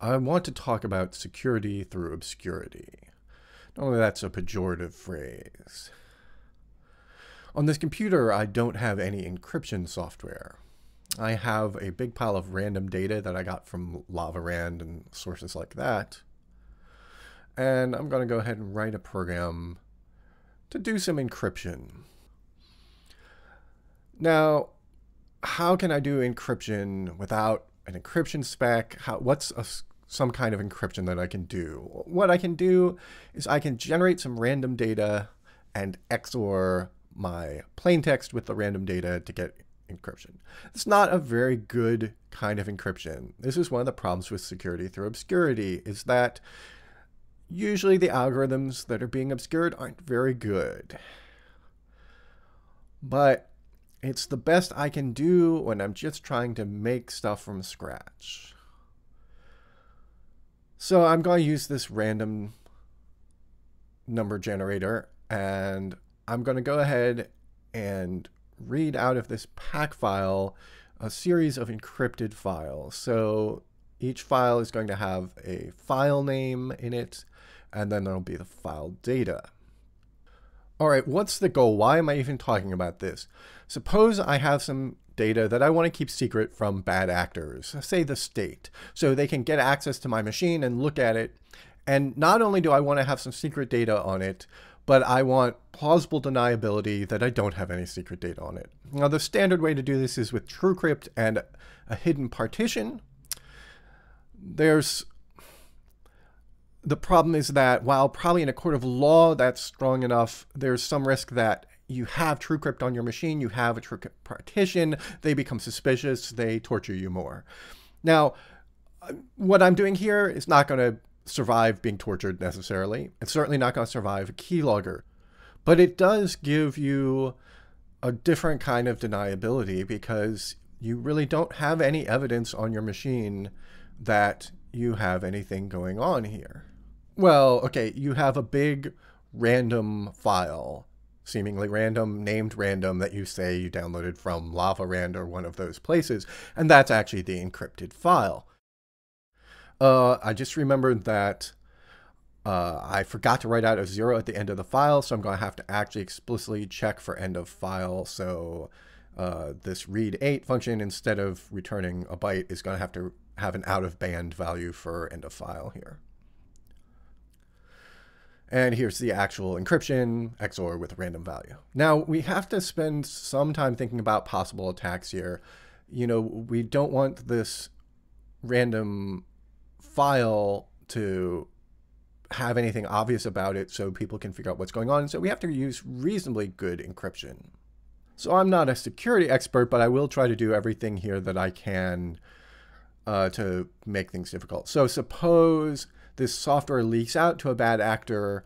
I want to talk about security through obscurity. Normally that's a pejorative phrase. On this computer, I don't have any encryption software. I have a big pile of random data that I got from LavaRand and sources like that. And I'm going to go ahead and write a program to do some encryption. Now, how can I do encryption without an encryption spec? What's some kind of encryption that I can do? What I can do is I can generate some random data and XOR my plain text with the random data to get encryption. It's not a very good kind of encryption. This is one of the problems with security through obscurity, is that usually the algorithms that are being obscured aren't very good. But it's the best I can do when I'm just trying to make stuff from scratch. So I'm going to use this random number generator, and I'm going to go ahead and read out of this pack file a series of encrypted files. So each file is going to have a file name in it, and then there'll be the file data. All right, what's the goal? Why am I even talking about this? Suppose I have some data that I want to keep secret from bad actors, say the state, so they can get access to my machine and look at it. And not only do I want to have some secret data on it, but I want plausible deniability that I don't have any secret data on it. Now, the standard way to do this is with TrueCrypt and a hidden partition. The problem is that while probably in a court of law that's strong enough, there's some risk that you have TrueCrypt on your machine, you have a TrueCrypt partition, they become suspicious, they torture you more. Now, what I'm doing here is not going to survive being tortured necessarily. It's certainly not going to survive a keylogger. But it does give you a different kind of deniability because you really don't have any evidence on your machine that you have anything going on here. Well, okay, you have a big random file, seemingly random, named random, that you say you downloaded from LavaRand or one of those places, and that's actually the encrypted file. I just remembered that I forgot to write out a 0 at the end of the file, so I'm going to have to actually explicitly check for end of file. So this read8 function, instead of returning a byte, is going to have an out-of-band value for end of file here. And here's the actual encryption, XOR with a random value. Now, we have to spend some time thinking about possible attacks here. You know, we don't want this random file to have anything obvious about it so people can figure out what's going on. So we have to use reasonably good encryption. So I'm not a security expert, but I will try to do everything here that I can to make things difficult. So suppose this software leaks out to a bad actor.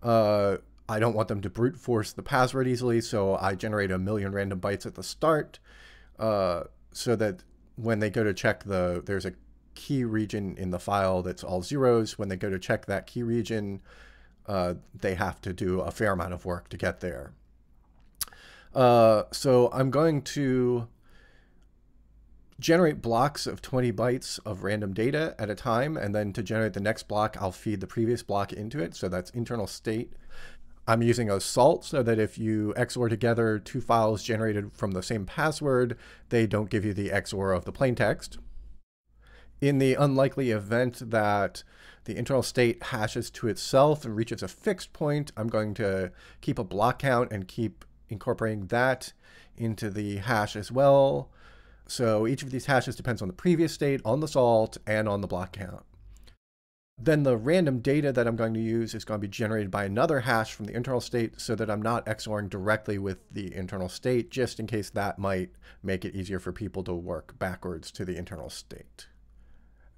I don't want them to brute force the password easily, so I generate 1 million random bytes at the start so that when they go to check there's a key region in the file that's all zeros. When they go to check that key region, they have to do a fair amount of work to get there. So I'm going to generate blocks of 20 bytes of random data at a time, and then to generate the next block, I'll feed the previous block into it. So that's internal state. I'm using a salt so that if you XOR together two files generated from the same password, they don't give you the XOR of the plain text. In the unlikely event that the internal state hashes to itself and reaches a fixed point, I'm going to keep a block count and keep incorporating that into the hash as well. So each of these hashes depends on the previous state, on the salt, and on the block count. Then the random data that I'm going to use is going to be generated by another hash from the internal state so that I'm not XORing directly with the internal state, just in case that might make it easier for people to work backwards to the internal state.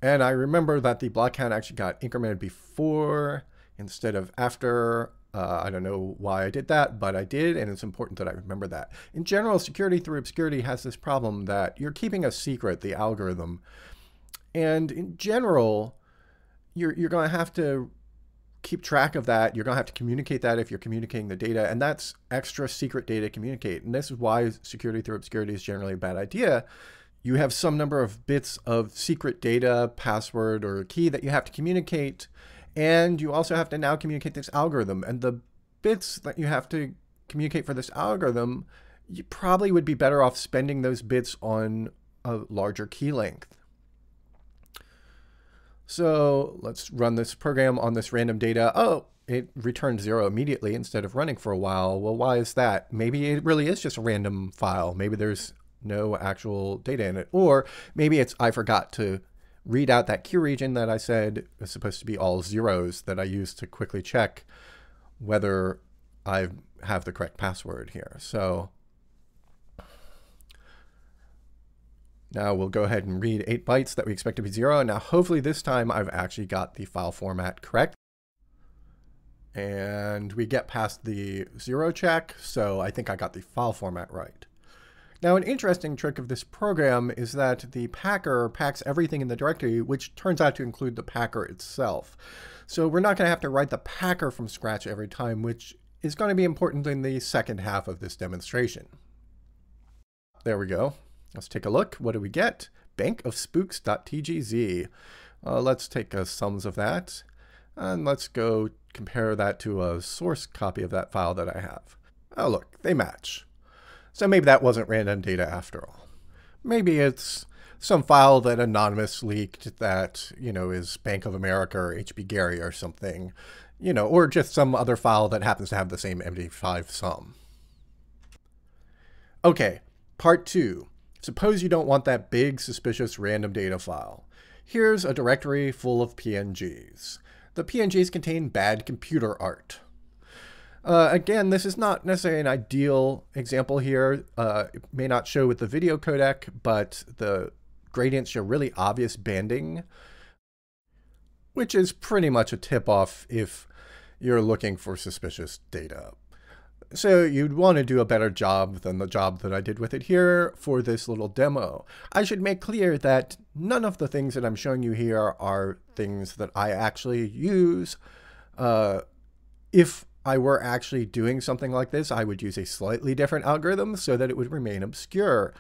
And I remember that the block count actually got incremented before instead of after. I don't know why I did that, but I did, and it's important that I remember that. In general, security through obscurity has this problem that you're keeping a secret, the algorithm. And in general, you're going to have to keep track of that. You're going to have to communicate that if you're communicating the data, and that's extra secret data to communicate. And this is why security through obscurity is generally a bad idea. you have some number of bits of secret data, password, or key that you have to communicate. And you also have to now communicate this algorithm. And the bits that you have to communicate for this algorithm, you probably would be better off spending those bits on a larger key length. So let's run this program on this random data. Oh, it returned 0 immediately instead of running for a while. Well, why is that? Maybe it really is just a random file. Maybe there's no actual data in it. Or maybe it's I forgot to read out that queue region that I said is supposed to be all zeros that I used to quickly check whether I have the correct password here. So now we'll go ahead and read 8 bytes that we expect to be 0. And now hopefully this time I've actually got the file format correct. And we get past the 0 check, so I think I got the file format right. Now an interesting trick of this program is that the packer packs everything in the directory, which turns out to include the packer itself. So we're not going to have to write the packer from scratch every time, which is going to be important in the second half of this demonstration. There we go. Let's take a look. What do we get? bankofspooks.tgz. Let's take a sums of that. And let's go compare that to a source copy of that file that I have. Oh, look, they match. So maybe that wasn't random data after all. Maybe it's some file that Anonymous leaked that, is Bank of America or HB Gary or something, or just some other file that happens to have the same MD5 sum. Okay, part 2. Suppose you don't want that big, suspicious random data file. Here's a directory full of PNGs. The PNGs contain bad computer art. Again, this is not necessarily an ideal example here. It may not show with the video codec, but the gradients show really obvious banding, which is pretty much a tip-off if you're looking for suspicious data. So you'd want to do a better job than the job that I did with it here for this little demo. I should make clear that none of the things that I'm showing you here are things that I actually use. If I were actually doing something like this, I would use a slightly different algorithm so that it would remain obscure.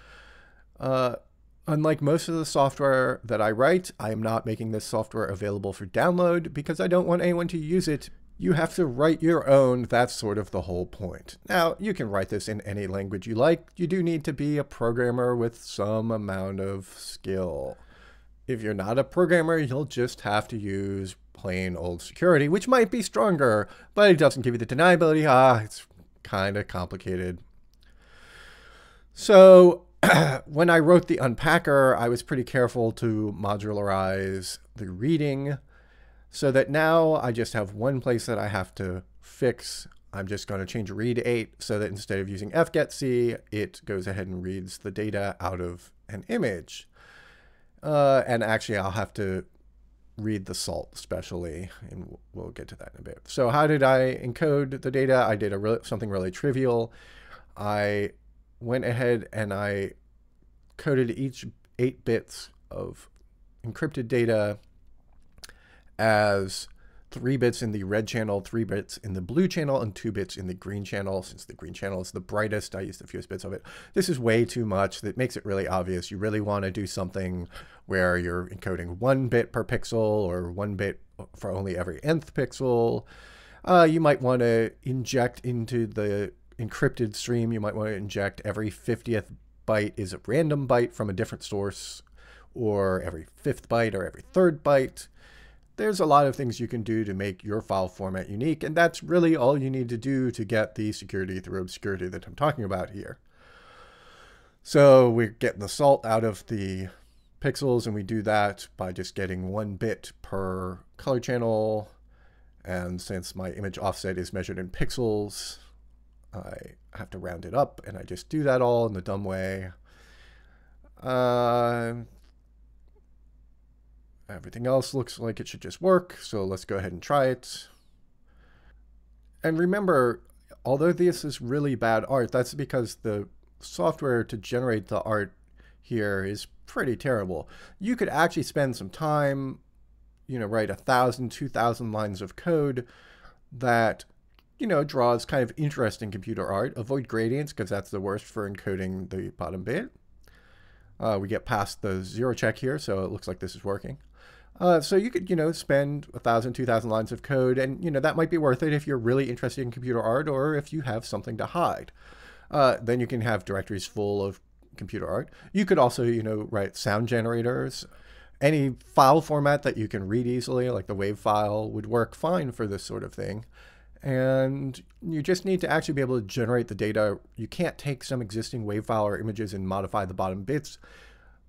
Unlike most of the software that I write, I am not making this software available for download because I don't want anyone to use it. You have to write your own. That's sort of the whole point. Now, you can write this in any language you like. You do need to be a programmer with some amount of skill. If you're not a programmer, you'll just have to use plain old security, which might be stronger, but it doesn't give you the deniability. It's kind of complicated. So when I wrote the unpacker, I was pretty careful to modularize the reading so that now I just have one place that I have to fix. I'm just going to change read 8 so that instead of using fgetc, it goes ahead and reads the data out of an image. And actually, I'll have to read the salt especially, and we'll get to that in a bit. So how did I encode the data? I did something really trivial. I went ahead and I coded each 8 bits of encrypted data as 3 bits in the red channel, 3 bits in the blue channel, and 2 bits in the green channel. Since the green channel is the brightest, I used the fewest bits of it. This is way too much. That makes it really obvious. You really want to do something where you're encoding 1 bit per pixel or 1 bit for only every nth pixel. You might want to inject into the encrypted stream. You might want to inject every 50th byte is a random byte from a different source, or every 5th byte or every 3rd byte. There's a lot of things you can do to make your file format unique, and that's really all you need to do to get the security through obscurity that I'm talking about here. So we're getting the salt out of the pixels, and we do that by just getting 1 bit per color channel. And since my image offset is measured in pixels, I have to round it up, and I just do that all in the dumb way. Everything else looks like it should just work, so let's go ahead and try it. And remember, although this is really bad art, that's because the software to generate the art here is pretty terrible. You could actually spend some time, write 1,000, 2,000 lines of code that, draws kind of interesting computer art. Avoid gradients because that's the worst for encoding the bottom bit. We get past the 0 check here, so it looks like this is working. So you could, spend 1,000, 2,000 lines of code, and, that might be worth it if you're really interested in computer art or if you have something to hide. Then you can have directories full of computer art. You could also, write sound generators. Any file format that you can read easily, like the WAV file, would work fine for this sort of thing. And you just need to actually be able to generate the data. You can't take some existing WAV file or images and modify the bottom bits,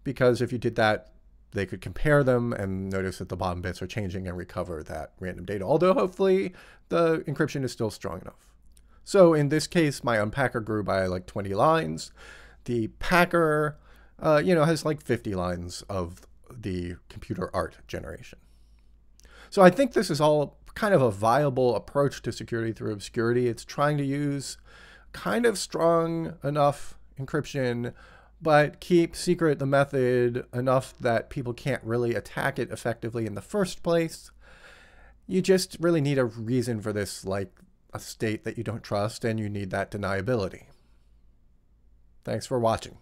because if you did that, they could compare them and notice that the bottom bits are changing and recover that random data, although hopefully the encryption is still strong enough. So in this case, my unpacker grew by like 20 lines. The packer, has like 50 lines of the computer art generation. So I think this is all kind of a viable approach to security through obscurity. It's trying to use kind of strong enough encryption, but keep secret the method enough that people can't really attack it effectively in the first place. You just really need a reason for this, like a state that you don't trust, and you need that deniability. Thanks for watching.